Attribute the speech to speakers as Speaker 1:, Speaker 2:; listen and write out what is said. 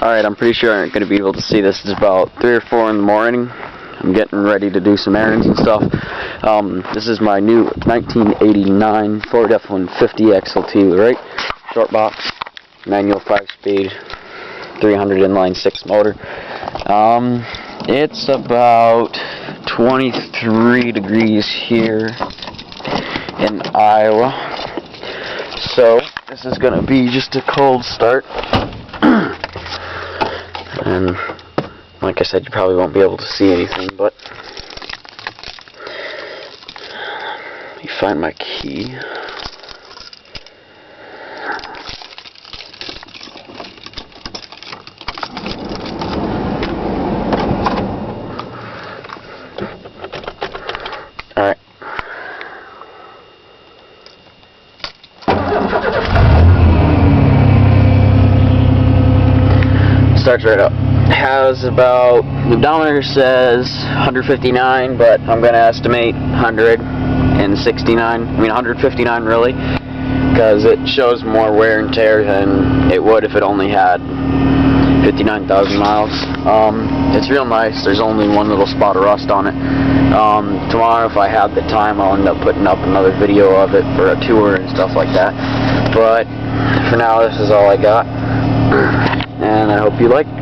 Speaker 1: Alright, I'm pretty sure I aren't going to be able to see this. It's about 3 or 4 in the morning. I'm getting ready to do some errands and stuff. This is my new 1989 Ford F150 XLT, right? Short box, manual 5-speed, 300 inline 6 motor. It's about 23 degrees here in Iowa. So, this is going to be just a cold start. And like I said, you probably won't be able to see anything, but let me find my key. Alright. Starts right up. Has about, the odometer says 159, but I'm going to estimate 159 really, because it shows more wear and tear than it would if it only had 59,000 miles. It's real nice. There's only one little spot of rust on it. Tomorrow, if I have the time, I'll end up putting up another video of it for a tour and stuff like that. But for now, this is all I got, and I hope you like it.